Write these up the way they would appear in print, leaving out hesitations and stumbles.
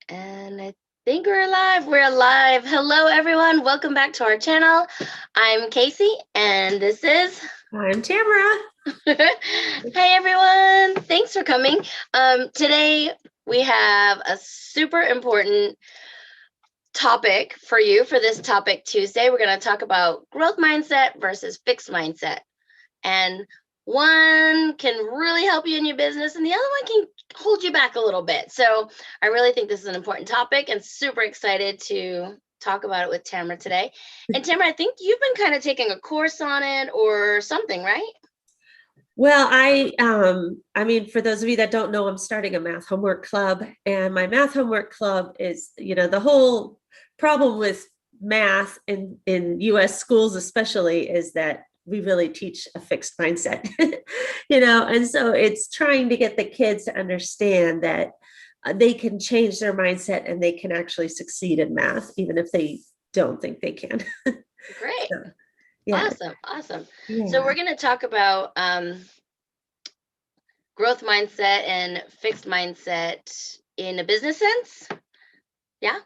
And I think we're live. We're live. Hello, everyone. Welcome back to our channel. I'm Kasie, and this is. I'm Tamara. Hi, everyone. Thanks for coming. Today we have a super important topic for you for this Topic Tuesday. We're going to talk about growth mindset versus fixed mindset. And one can really help you in your business and the other one can hold you back a little bit. So I really think this is an important topic and super excited to talk about it with Tamara today. And Tamara, I think you've been kind of taking a course on it or something, right? Well, I mean, for those of you that don't know, I'm starting a math homework club, and my math homework club is, the whole problem with math in US schools especially is that we really teach a fixed mindset, and so it's trying to get the kids to understand that they can change their mindset and they can actually succeed in math, even if they don't think they can. Great. So, yeah, Awesome. So yeah. we're going to talk about growth mindset and fixed mindset in a business sense. Yeah.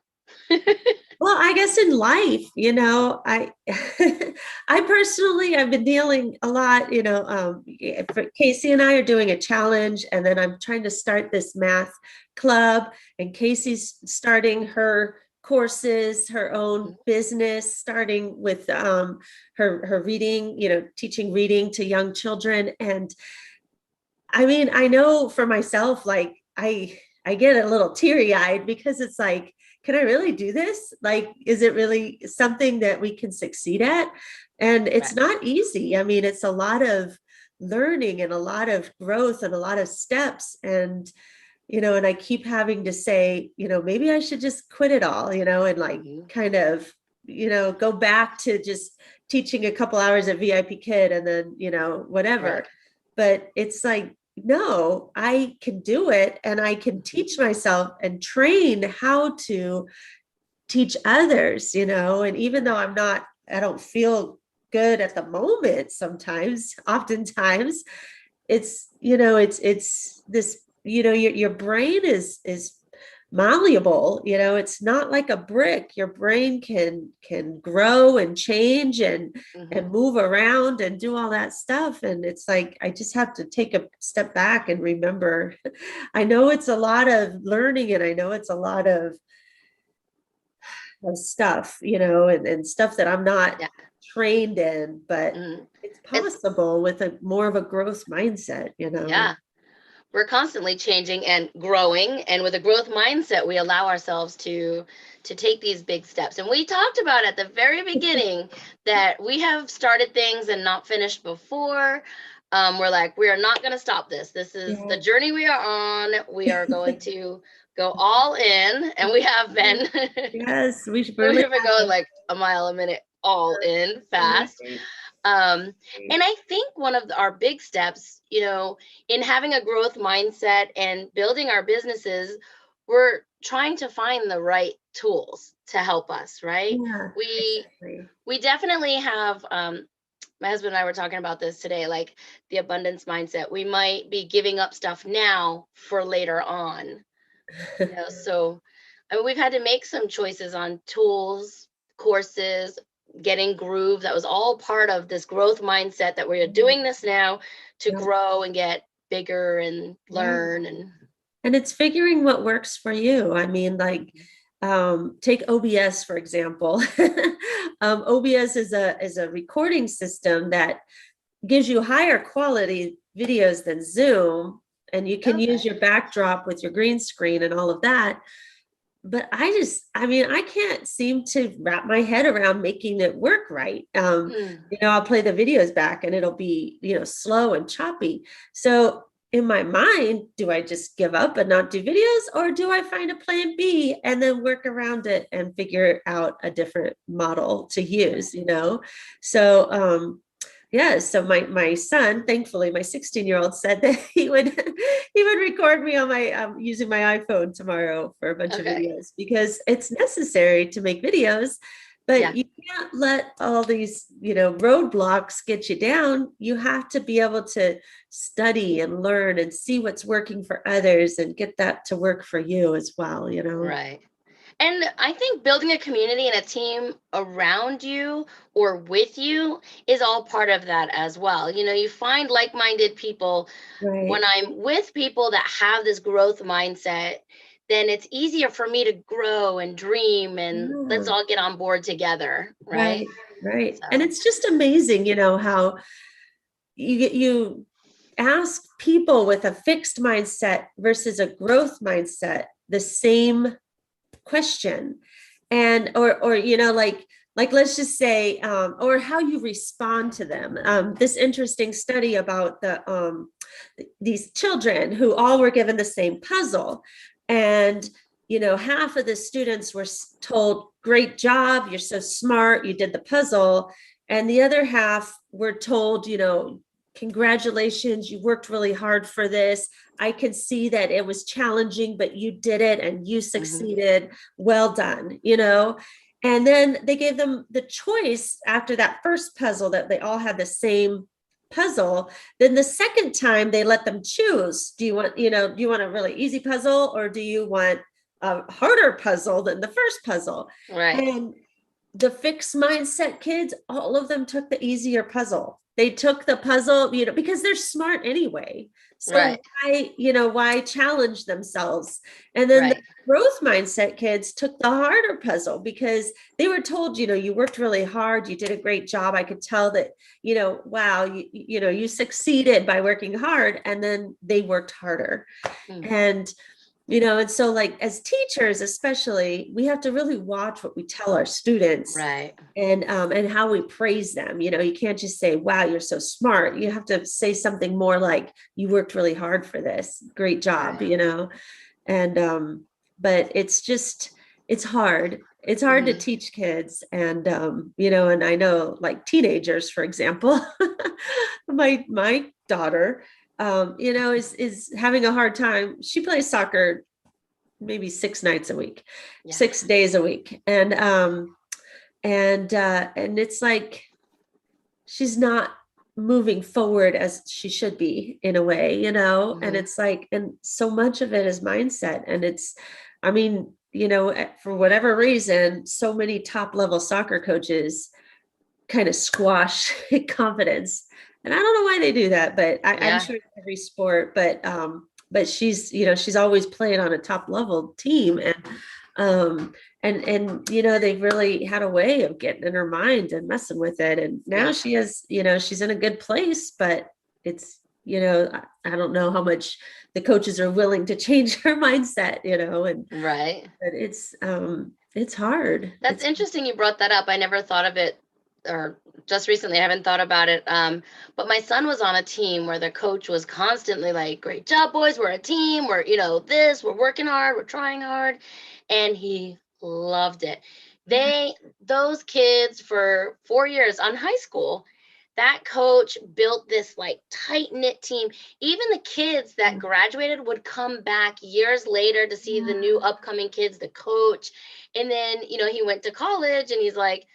Well, I guess in life, I personally, I've been dealing a lot, Kasie and I are doing a challenge, and then I'm trying to start this math club, and Kasie's starting her courses, her own business, starting with her reading, teaching reading to young children. And I mean, I know for myself, like I get a little teary-eyed because it's like, can I really do this? Like, is it really something that we can succeed at? And it's Right. not easy. I mean, it's a lot of learning and a lot of growth and a lot of steps. And, and I keep having to say, maybe I should just quit it all, and like kind of, go back to just teaching a couple hours at VIP Kid and then, whatever. Right. But it's like, no, I can do it, and I can teach myself and train how to teach others, and even though I don't feel good at the moment, sometimes, oftentimes, it's this, your brain is malleable, it's not like a brick. Your brain can grow and change and move around and do all that stuff. And it's like, I just have to take a step back and remember, I know it's a lot of learning, and I know it's a lot of stuff, and stuff that I'm not Yeah. trained in, but Mhm. it's It's possible with a more of a growth mindset. yeah. We're constantly changing and growing, and with a growth mindset we allow ourselves to take these big steps. And we talked about at the very beginning that we have started things and not finished before. We're like, we are not going to stop this is the Yeah. journey we are on. We are going to go all in, and we have been. Yes, we should We've really been going like a mile a minute, all in fast. have. um, and I think one of our big steps, in having a growth mindset and building our businesses, we're trying to find the right tools to help us, right? Yeah, we exactly. we definitely have, my husband and I were talking about this today, like the abundance mindset. We might be giving up stuff now for later on, so I mean, we've had to make some choices on tools, courses, getting groove. That was all part of this growth mindset that we're doing this now to Yeah, grow and get bigger and yeah. learn. And And it's figuring what works for you. I mean, like, take OBS for example. OBS is a recording system that gives you higher quality videos than Zoom, and you can use okay. your backdrop with your green screen and all of that. But I mean, I can't seem to wrap my head around making it work right. Hmm. I'll play the videos back and it'll be, slow and choppy. So in my mind, do I just give up and not do videos, or do I find a plan B and then work around it and figure out a different model to use? So yeah, so my son, thankfully, my 16-year-old said that he would record me on my using my iPhone tomorrow for a bunch of Okay. videos, because it's necessary to make videos. But you can't let all these, roadblocks get you down. You have to be able to study and learn and see what's working for others and get that to work for you as well, Right. And I think building a community and a team around you or with you is all part of that as well. You find like-minded people. When Right. I'm with people that have this growth mindset, then it's easier for me to grow and dream and let's Yeah. all get on board together, right? Right. Right. And So, it's just amazing, how you ask people with a fixed mindset versus a growth mindset the same question, and or like let's just say, or how you respond to them. This interesting study about these children who all were given the same puzzle, and half of the students were told, great job, you're so smart, you did the puzzle, and the other half were told, congratulations, you worked really hard for this. I could see that it was challenging, but you did it and you succeeded. Well done, And then they gave them the choice after that first puzzle that they all had the same puzzle. Then the second time they let them choose. Do you want a really easy puzzle, or do you want a harder puzzle than the first puzzle? right, And the fixed mindset kids, all of them took the easier puzzle. They took the puzzle, because they're smart anyway. So right, why challenge themselves? And then the right, growth mindset kids took the harder puzzle because they were told, you worked really hard, you did a great job. I could tell that, wow, you succeeded by working hard, and then they worked harder. mm, And and so, like, as teachers especially, we have to really watch what we tell our students, right, and how we praise them. You can't just say, wow, you're so smart. You have to say something more like, you worked really hard for this, great job. right. And but it's hard. It's hard to Mhm. teach kids. And and I know, like, teenagers, for example, my daughter, is having a hard time. She plays soccer maybe 6 nights a week, Yeah. 6 days a week. And it's like she's not moving forward as she should be, in a way, and Mhm. it's like, and so much of it is mindset. And it's, I mean, for whatever reason, so many top level soccer coaches kind of squash confidence. And I don't know why they do that, but I'm Yeah. sure it's every sport. But she's, she's always playing on a top level team. And they've really had a way of getting in her mind and messing with it. And now Yeah. she has, she's in a good place, but it's, I don't know how much the coaches are willing to change her mindset, and Right. but it's hard. That's interesting you brought that up. I never thought of it, or just recently I haven't thought about it. But my son was on a team where the coach was constantly like, "Great job, boys. We're a team. We're, we're working hard, we're trying hard." And he loved it. Yeah. Those kids for 4 years on high school, that coach built this like tight knit team. Even the kids that graduated would come back years later to see the new upcoming kids, the coach. And then, he went to college and he's like,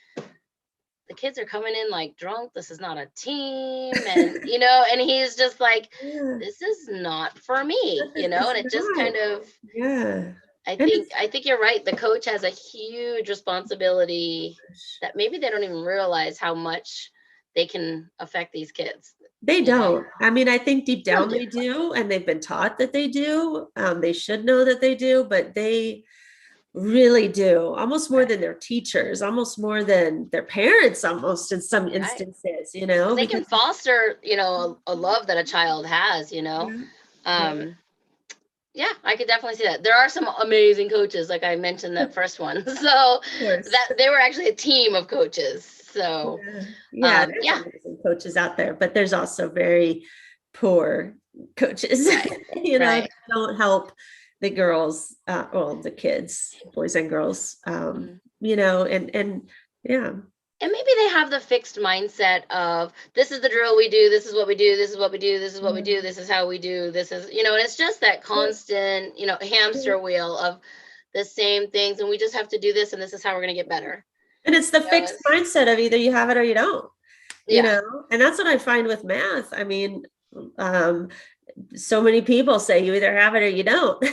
the kids are coming in like drunk. This is not a team. And, and he's just like, Yeah, this is not for me, it's and it just not. kind of, Yeah. I And think it's, I think you're right. The coach has a huge responsibility that maybe they don't even realize how much they can affect these kids, they you know? don't. I mean, I think deep Some down do. they do, and they've been taught that they do. They should know that they do, but they really do, almost more Right. than their teachers, almost more than their parents, almost, in some Right. instances, Because they because can foster, a love that a child has, yeah, right, Um, yeah, I could definitely see that. There are some amazing coaches, like I mentioned that first one. So of course. that they were actually a team of coaches. So Yeah, yeah, there's yeah, amazing coaches out there, but there's also very poor coaches, right, that right. don't help the girls, well, the kids, boys and girls, Mhm. and yeah, And maybe they have the fixed mindset of this is the drill we do, this is what we do, this is what we do, this is what we do, yeah, this is how we do, this is, and it's just that yeah, constant, yeah, hamster wheel of the same things. And we just have to do this and this is how we're going to get better. And it's the You know, fixed mindset of either you have it or you don't, yeah, and that's what I find with math. I mean, um, so many people say you either have it or you don't.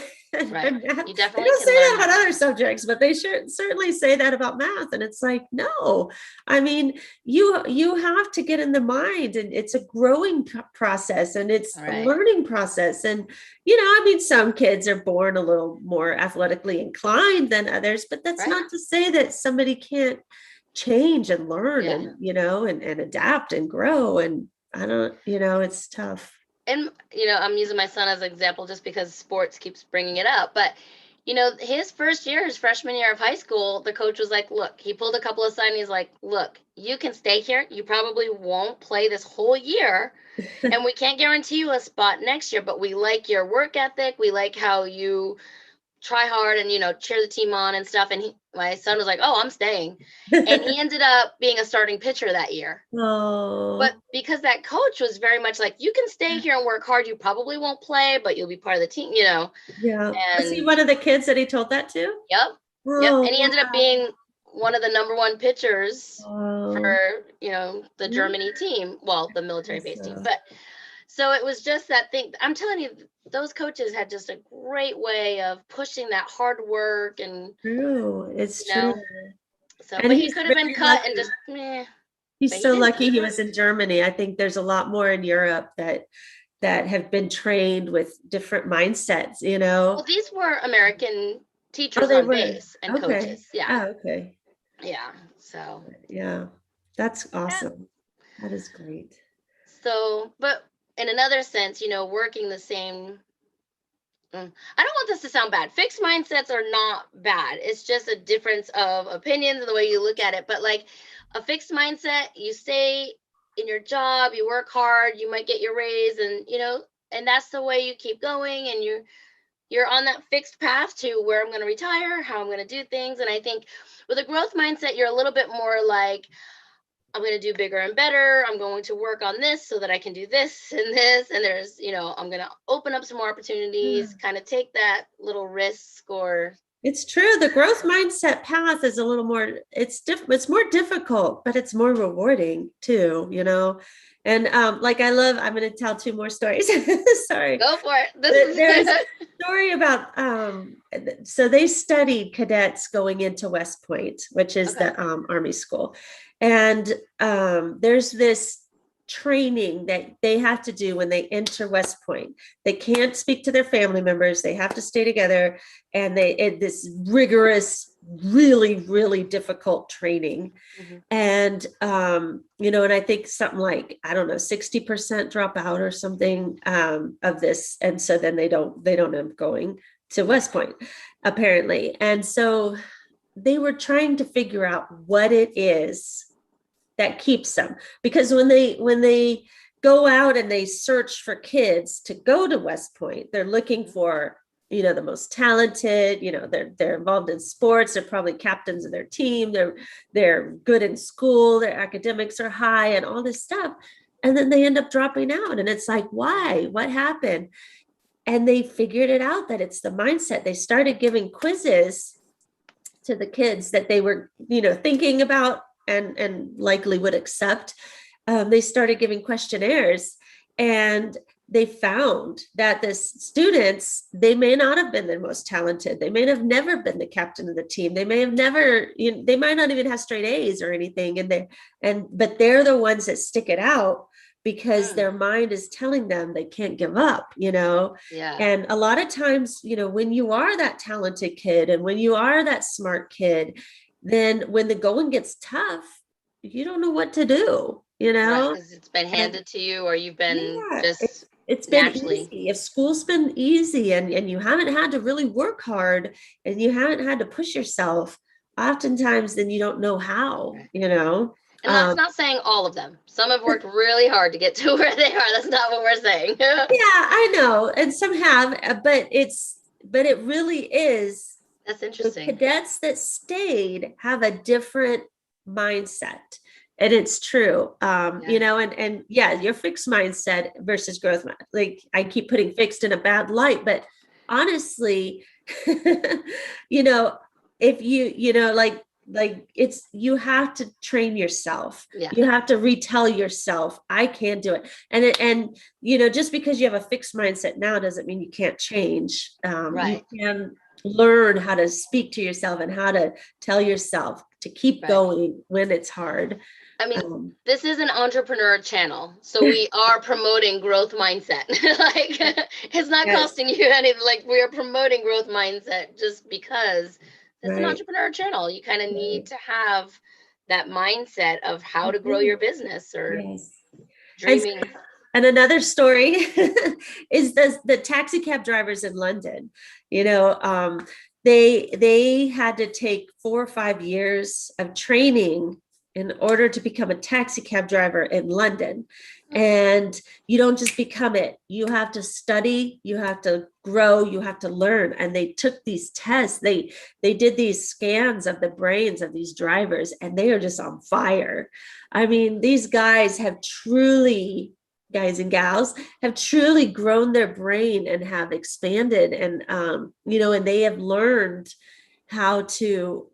right. They You don't definitely say can learn that how. about other subjects, but they certainly say that about math. And it's like, no, I mean, you have to get in the mind, and it's a growing process, and it's All a right. learning process. And I mean, some kids are born a little more athletically inclined than others, but that's Right. not to say that somebody can't change and learn, Yeah. and and adapt and grow. And I don't, it's tough. And I'm using my son as an example just because sports keeps bringing it up. But his first year, his freshman year of high school, the coach was like, "Look," he pulled a couple of signs. He's like, "Look, you can stay here. You probably won't play this whole year, and we can't guarantee you a spot next year. But we like your work ethic. We like how you try hard and cheer the team on and stuff." And my son was like, "Oh, I'm staying," and he ended up being a starting pitcher that year. But Oh, because that coach was very much like, "You can stay here and work hard. You probably won't play, but you'll be part of the team." yeah. Was he And one of the kids that he told that to? yep, yep. Oh, And he ended up being one of the number one pitchers wow. for the Mm, Germany team, well, the military based team. awesome. But so it was just that thing. I'm telling you, those coaches had just a great way of pushing that hard work and True. It's you true. know. So, And but he he's could have been very cut and just lucky. meh. He's But he so didn't. lucky He he got. was in Germany. I think there's a lot more in Europe that have been trained with different mindsets. Well, these were American Oh, teachers they on were. base and Okay. coaches. Yeah. Oh, okay. Yeah. So, Yeah. That's yeah. awesome. That is great. So, but in another sense, working the same. I don't want this to sound bad. Fixed mindsets are not bad. It's just a difference of opinions and the way you look at it. But like a fixed mindset, you stay in your job, you work hard, you might get your raise, and that's the way you keep going, and you're on that fixed path to where I'm going to retire, how I'm going to do things. And I think with a growth mindset, you're a little bit more like, I'm going to do bigger and better. I'm going to work on this so that I can do this and this. And there's, I'm going to open up some more opportunities, kind of take that little risk or. It's true. The growth mindset path is a little more, it's more difficult, but it's more rewarding too. And like I'm going to tell two more stories. Sorry. Go for it. This There's is. a story about, so they studied cadets going into West Point, which is Okay. the Army school. And there's this training that they have to do when they enter West Point. They can't speak to their family members. They have to stay together, and this rigorous, really, really difficult training. Mm-hmm. And and I think something like, I don't know, 60% drop out or something of this, and so then they don't end up going to West Point, apparently. And so they were trying to figure out what it is that keeps them, because when they go out and they search for kids to go to West Point, they're looking for the most talented. They're involved in sports, they're probably captains of their team, they're good in school, their academics are high and all this stuff, and then they end up dropping out. And it's like, why? What happened? And they figured it out, that it's the mindset. They started giving quizzes to the kids that they were thinking about and likely would accept. They started giving questionnaires, and they found that the students, they may not have been the most talented, they may have never been the captain of the team, they may have never, they might not even have straight A's or anything, but they're the ones that stick it out because their mind is telling them they can't give up. Yeah. And a lot of times, when you are that talented kid and when you are that smart kid, then when the going gets tough, you don't know what to do. Right. Because it's been And handed to you, or you've been yeah, just it's been naturally. easy. If school's been easy and you haven't had to really work hard and you haven't had to push yourself, oftentimes then you don't know how. And that's not saying all of them. Some have worked really hard to get to where they are. That's not what we're saying. Yeah, I know. And some have, but it really is. That's The interesting. cadets that stayed have a different mindset. And it's true. And yeah, your fixed mindset versus growth. Like, I keep putting fixed in a bad light, but honestly, if like like it's, you have to train yourself. Yeah. You have to retell yourself, I can do it. And just because you have a fixed mindset now doesn't mean you can't change. You Right. can learn how to speak to yourself and how to tell yourself to keep Right. going when it's hard. I mean, um, this is an entrepreneur channel, so we are promoting growth mindset. Like, it's not yes, costing you anything. Like, we are promoting growth mindset just because it's an right, entrepreneur channel. You kind of need right. to have that mindset of how You to grow your do. business or Yes. And dreaming. And another story is the taxi cab drivers in London. They had to take 4 or 5 years of training in order to become a taxi cab driver in London. And you don't just become it. You have to study, you have to grow, you have to learn. And they took these tests. They did these scans of the brains of these drivers, and they are just on fire. I mean, these guys have truly, guys and gals, have truly grown their brain and have expanded, and they have learned how to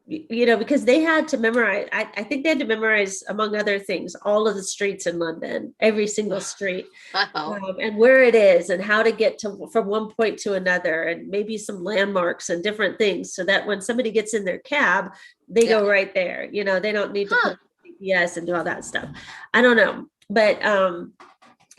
because they had to memorize. I think they had to memorize, among other things, all of the streets in London, every single street, Wow. and where it is and how to get to from one point to another, and maybe some landmarks and different things, so that when somebody gets in their cab, they Yeah. go right there. They don't need to Huh. put GPS and do all that stuff. I don't know, but I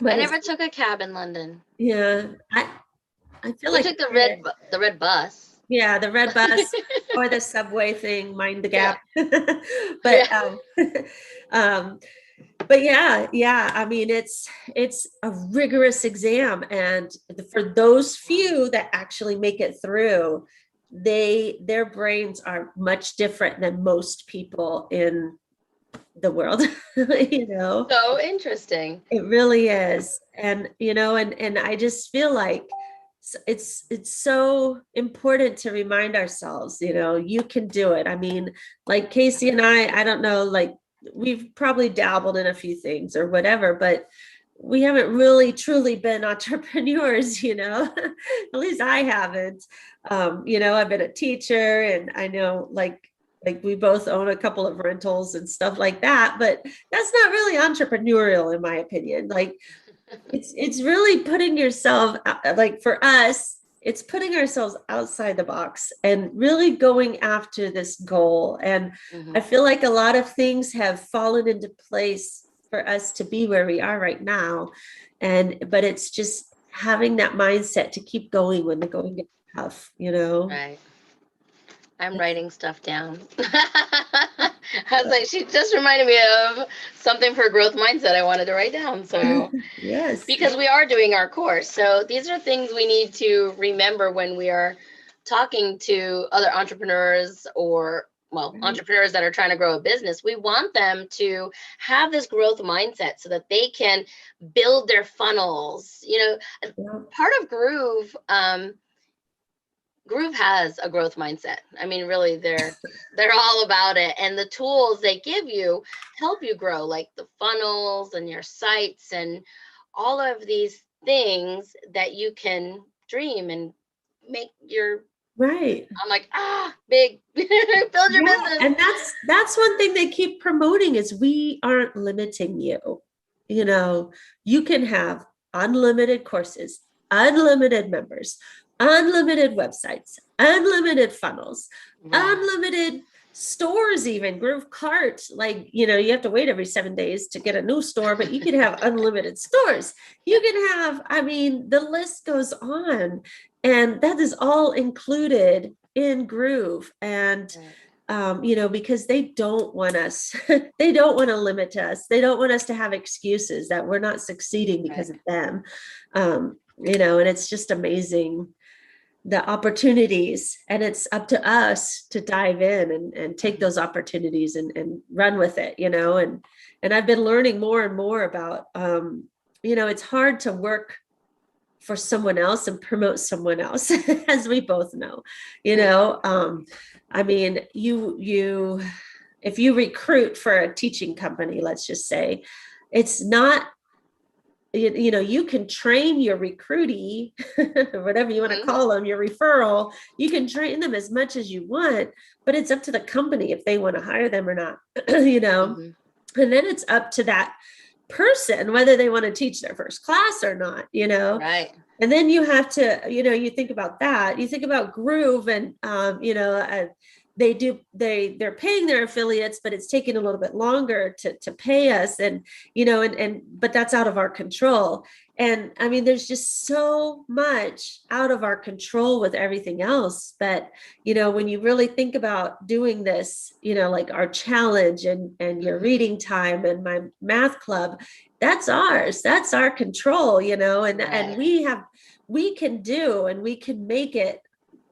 it's, never took a cab in London. yeah, I feel We like took I did. the red bus. Yeah, the red bus or the subway thing, mind the Yeah. gap. Yeah. but um but yeah, I mean, it's a rigorous exam, and for those few that actually make it through, their brains are much different than most people in the world. you know So interesting. It really is. And I just feel like it's so important to remind ourselves, you can do it. I mean, like Kasie and I don't know, like we've probably dabbled in a few things or whatever, but we haven't really truly been entrepreneurs, At least I haven't. I've been a teacher, and I know, like we both own a couple of rentals and stuff like that, but that's not really entrepreneurial in my opinion. Like it's really putting yourself, like for us, it's putting ourselves outside the box and really going after this goal. And I Mhm. feel like a lot of things have fallen into place for us to be where we are right now. But it's just having that mindset to keep going when the going gets tough. Right. I'm writing stuff down. I was like, she just reminded me of something for growth mindset I wanted to write down. So, Yes. because we are doing our course. So, these are things we need to remember when we are talking to other entrepreneurs or, well, Right. entrepreneurs that are trying to grow a business. We want them to have this growth mindset so that they can build their funnels. Yeah. Part of Groove has a growth mindset. I mean, really, they're all about it, and the tools they give you help you grow, like the funnels and your sites and all of these things that you can dream and make your. Right. I'm like, big, build your Yeah, business. and that's one thing they keep promoting is we aren't limiting you. You can have unlimited courses, unlimited members, unlimited websites, unlimited funnels, Right. unlimited stores, even Groove Cart. Like, you have to wait every 7 days to get a new store, but you can have unlimited stores. You can have, I mean, the list goes on. And that is all included in Groove. And Right. because they don't want us, they don't want to limit us. They don't want us to have excuses that we're not succeeding Right. because of them. And it's just amazing, the opportunities, and it's up to us to dive in and take those opportunities and run with it, and I've been learning more and more about, it's hard to work for someone else and promote someone else, as we both know. I mean, you if you recruit for a teaching company, let's just say, it's not you know, you can train your recruitee, or whatever you want to Mhm. call them, your referral, you can train them as much as you want, but it's up to the company if they want to hire them or not, you know, Mhm. and then it's up to that person whether they want to teach their first class or not, you know. Right. And then you have to, you know, you think about that, you think about Groove, and you know, they're paying their affiliates, but it's taking a little bit longer to pay us, and you know, and but that's out of our control. And I mean, there's just so much out of our control with everything else. But you know, when you really think about doing this, you know, like our challenge and your reading time and my math club, that's ours, that's our control, you know. And Right. we can do, and we can make it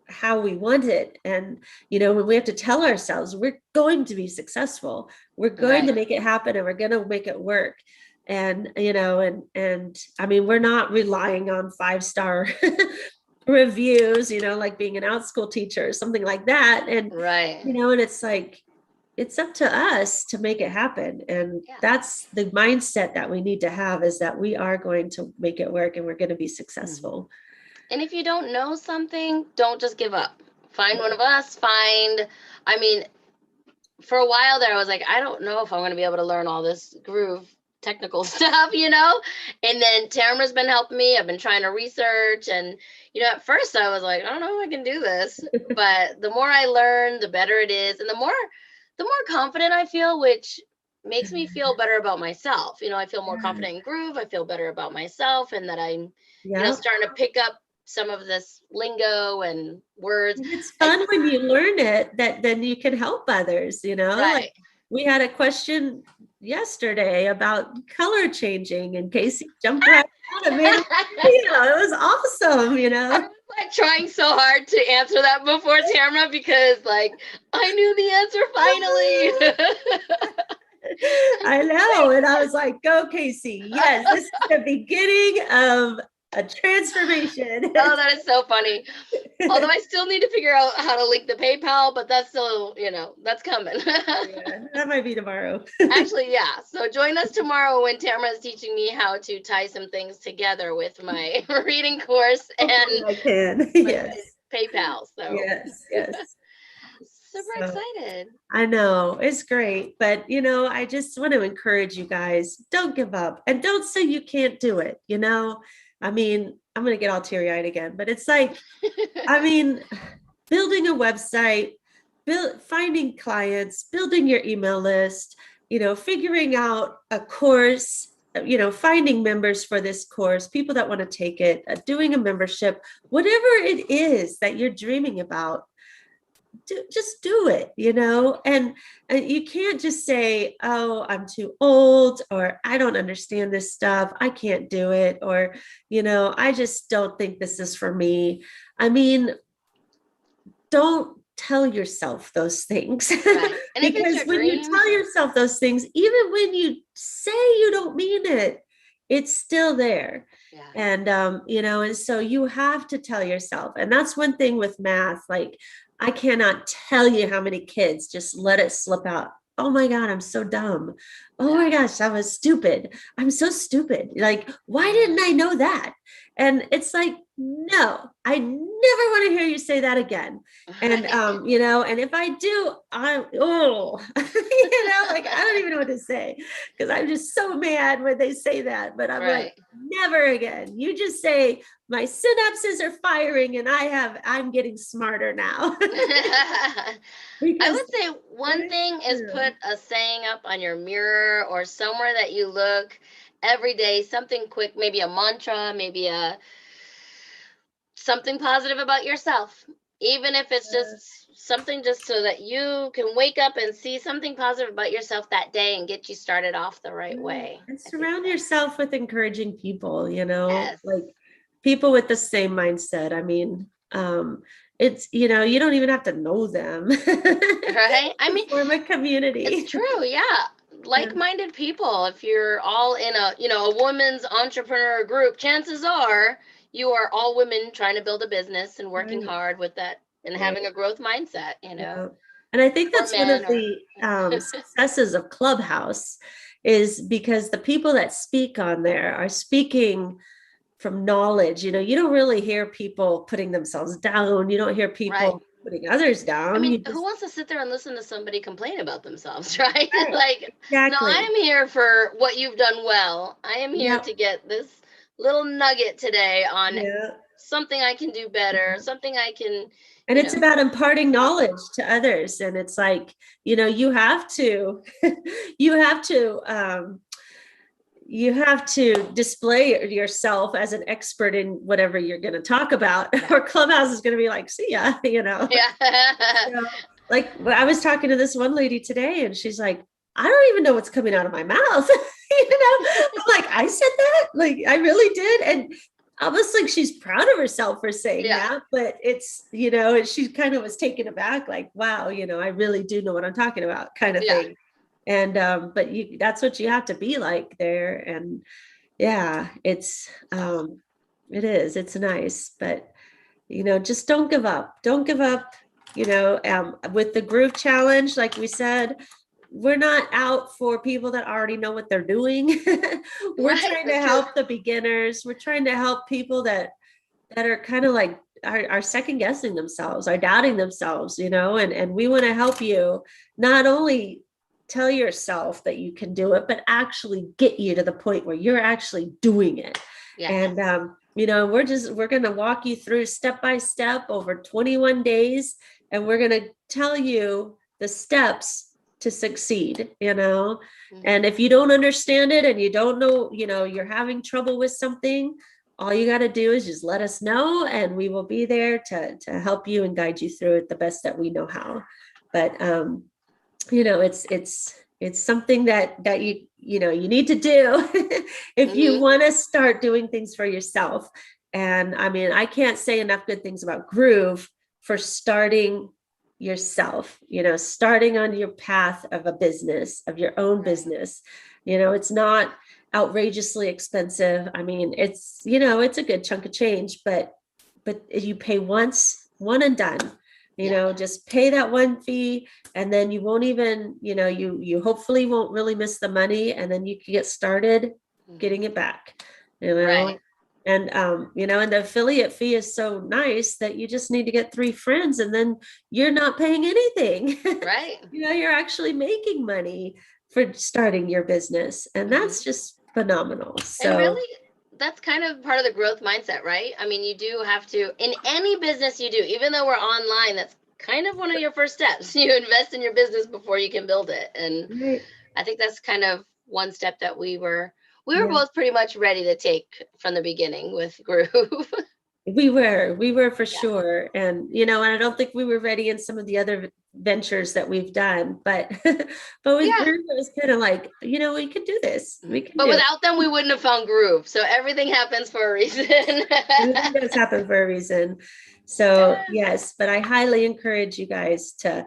how we want it. And you know, when we have to tell ourselves we're going to be successful, we're going to Right. make it happen, and we're going to make it work. And you know, and I mean, we're not relying on 5-star reviews, you know, like being an out school teacher or something like that. And Right. you know, and it's like, it's up to us to make it happen. And Yeah. that's the mindset that we need to have, is that we are going to make it work, and we're going to be Mhm. successful. And if you don't know something, don't just give up. Find one of us. I mean, for a while there, I was like, I don't know if I'm going to be able to learn all this Groove technical stuff, you know? And then Tamara's been helping me. I've been trying to research. And, you know, at first I was like, I don't know if I can do this. But the more I learn, the better it is. And the more confident I feel, which makes me feel better about myself. You know, I feel more Yeah. confident in Groove. I feel better about myself, and that I'm, you know, Yeah. starting to pick up some of this lingo and words. And it's I, fun when you learn it, that then you can help others, you know, like right. we had a question yesterday about color changing, and Casey jumped right out and made a video. It was awesome, you I know. was like trying so hard to answer that before Tamara, because like I knew the answer finally. I know. And I was like, go, Casey. Yes, this is the beginning of a transformation. Oh, that is so funny. Although I still need to figure out how to link the PayPal, but that's still, you know, that's coming. Yeah, that might be tomorrow. Actually, yeah. So join us tomorrow when Tamara is teaching me how to tie some things together with my reading course Hopefully and I can. my Yes. PayPal. So Yes. Yes. super So excited. I know it's great, but you know, I just want to encourage you guys, don't give up, and don't say you can't do it. You know, I mean, I'm going to get all teary eyed again, but it's like, I mean, building a website, finding clients, building your email list, you know, figuring out a course, you know, finding members for this course, people that want to take it, doing a membership, whatever it is that you're dreaming about, just do it, you know. And you can't just say, oh, I'm too old, or I don't understand this stuff, I can't do it, or you know, I just don't think this is for me. I mean, don't tell yourself those things. Right. And if it's Because your when you dream, tell yourself those things, even when you say you don't mean it, it's still there. yeah. And you know, and so you have to tell yourself. And that's one thing with math, like I cannot tell you how many kids just let it slip out. Oh my God, I'm so dumb. Oh my gosh, I was stupid. I'm so stupid. Like, why didn't I know that? And it's like, no, I never want to hear you say that again. And Right. you know, and if I do, you know, like I don't even know what to say, because I'm just so mad when they say that. But I'm like, Right. never again. You just say my synapses are firing, and I'm getting smarter now. I Because would say one thing is put a saying up on your mirror or somewhere that you look every day, something quick, maybe a mantra, maybe a something positive about yourself. Even if it's just something just so that you can wake up and see something positive about yourself that day and get you started off the right way. and I think surround that, yourself with encouraging people, you know, yes. like people with the same mindset. I mean, it's, you know, you don't even have to know them Right? I to mean, form a it's community. true, yeah. Yeah. Like-minded people. If you're all in a, you know, a women's entrepreneur group, chances are you are all women trying to build a business and working Right. hard with that and having Right. a growth mindset, you know, Yeah. And I think or that's one of men or the successes of Clubhouse, is because the people that speak on there are speaking from knowledge. You don't really hear people putting themselves down. You don't hear Right. people putting others I down. mean, You who just, wants to sit there and listen to somebody complain about themselves, right? right, Like, no, I exactly. am here for what you've done well. I am here Yep. to get this little nugget today on Yeah. something I can do better, something I can, And you it's know, about imparting help. knowledge to others. And it's like, you have to, you have to, you have to display yourself as an expert in whatever you're going to talk about, Yeah. or Clubhouse is going to be like, see ya, Yeah. So, like, I was talking to this one lady today, and she's like, I don't even know what's coming out of my mouth. I'm like, I said that? Like, I really did. And almost like she's proud of herself for saying Yeah. that, but it's, she kind of was taken aback, like, wow, I really do know what I'm talking about, kind of Yeah. thing. And but that's what you have to be like there. And yeah, It's awesome. it's nice, but just don't give up. Don't give up. With the groove challenge, like we said, we're not out for people that already know what they're doing. We're Right. trying to That's true. help the beginners. We're trying to help people that are kind of like are second guessing themselves, are doubting themselves, and we want to help you not only tell yourself that you can do it, but actually get you to the point where you're actually doing it. Yeah. And we're going to walk you through step by step over 21 days, and we're going to tell you the steps to succeed. And if you don't understand it and you don't know, you're having trouble with something, all you got to do is just let us know, and we will be there to help you and guide you through it the best that we know how. But it's something that you need to do if you Mm-hmm. want to start doing things for yourself. And I mean, I can't say enough good things about Groove for starting yourself, starting on your path of a business, of your own Right. business. It's not outrageously expensive. I mean, it's a good chunk of change, but you pay once, one and done. Yeah. Just pay that one fee, and then you won't even, you hopefully won't really miss the money, and then you can get started Mhm. getting it back. Right. And and the affiliate fee is so nice that you just need to get 3 friends, and then you're not paying anything. Right. You're actually making money for starting your business, and Hmm. that's just phenomenal. And So really, that's kind of part of the growth mindset, right? I mean, you do have to, in any business you do, even though we're online, that's kind of one of your first steps. You invest in your business before you can build it. And right, I think that's kind of one step that we were yeah, both pretty much ready to take from the beginning with Groove. we were for Yeah. sure. And and I don't think we were ready in some of the other ventures that we've done, but but with Yeah. Groove it was kind of like, we can do this, we Mhm. can But do it. without them, we wouldn't have found Groove. So everything happens for a reason. Everything does happen for a reason. So yes, but I highly encourage you guys to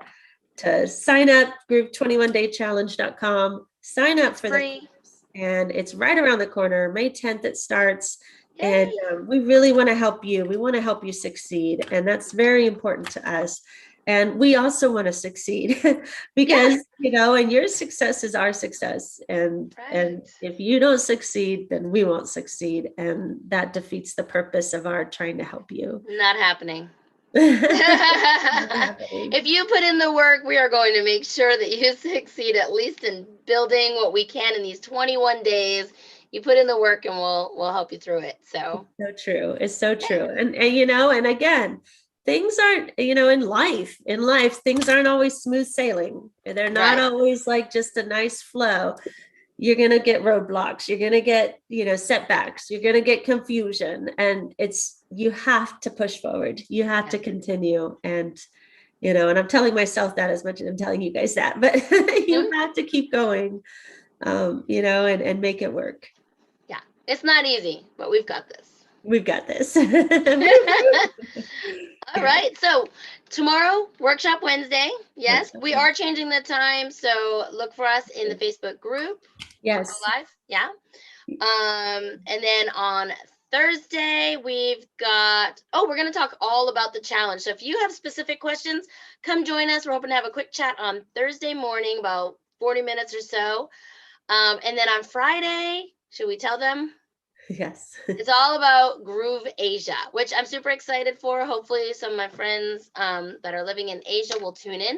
sign up, group21daychallenge.com, sign up It's for the free. course, and it's right around the corner. May 10th it starts. And Yay. we really want to help you. We want to help you succeed. And that's very important to us. And we also want to succeed Yeah. because, and your success is our success. And Right. if you don't succeed, then we won't succeed. And that defeats the purpose of our trying to help you. Not happening. Not happening. If you put in the work, we are going to make sure that you succeed at least in building what we can in these 21 days. You put in the work and we'll help you through it. So, So true. It's so yeah. true. And again, things aren't, in life, things aren't always smooth sailing. They're not Right. always like just a nice flow. You're going to get roadblocks. You're going to get, setbacks. You're going to get confusion. And you have to push forward. You have Yeah. to continue. And I'm telling myself that as much as I'm telling you guys that, but you Mhm. have to keep going, and make it work. Yeah. It's not easy, but we've got this. We've got this. All Yeah. right. So tomorrow, Workshop Wednesday. Yes, Workshop. we are changing the time. So look for us in the Facebook group tomorrow Yes. live. Yeah. And then on Thursday, we've got, we're going to talk all about the challenge. So if you have specific questions, come join us. We're hoping to have a quick chat on Thursday morning, about 40 minutes or so. And then on Friday, should we tell them? Yes. It's all about Groove Asia, which I'm super excited for. Hopefully, some of my friends that are living in Asia will tune in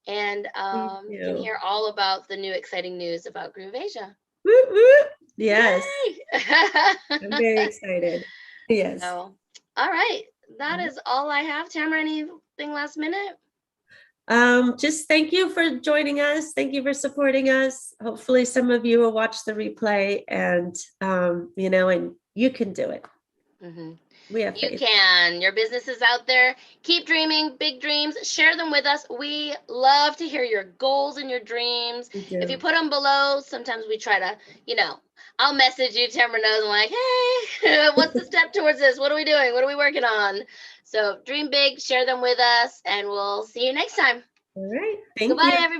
and Me can too. hear all about the new exciting news about Groove Asia. Woo, woo. Yes, Yay! I'm very excited. Yes. So, all right. That is all I have. Tamara, anything last minute? Just thank you for joining us. Thank you for supporting us. Hopefully some of you will watch the replay and, and you can do it. Mm-hmm. We have You faith. can. Your business is out there. Keep dreaming big dreams. Share them with us. We love to hear your goals and your dreams. We If you do. put them below, sometimes we try to, I'll message you, Tamara knows. I'm like, hey, what's the step towards this? What are we doing? What are we working on? So dream big, share them with us, and we'll see you next time. All right. Thank Goodbye, you. everybody.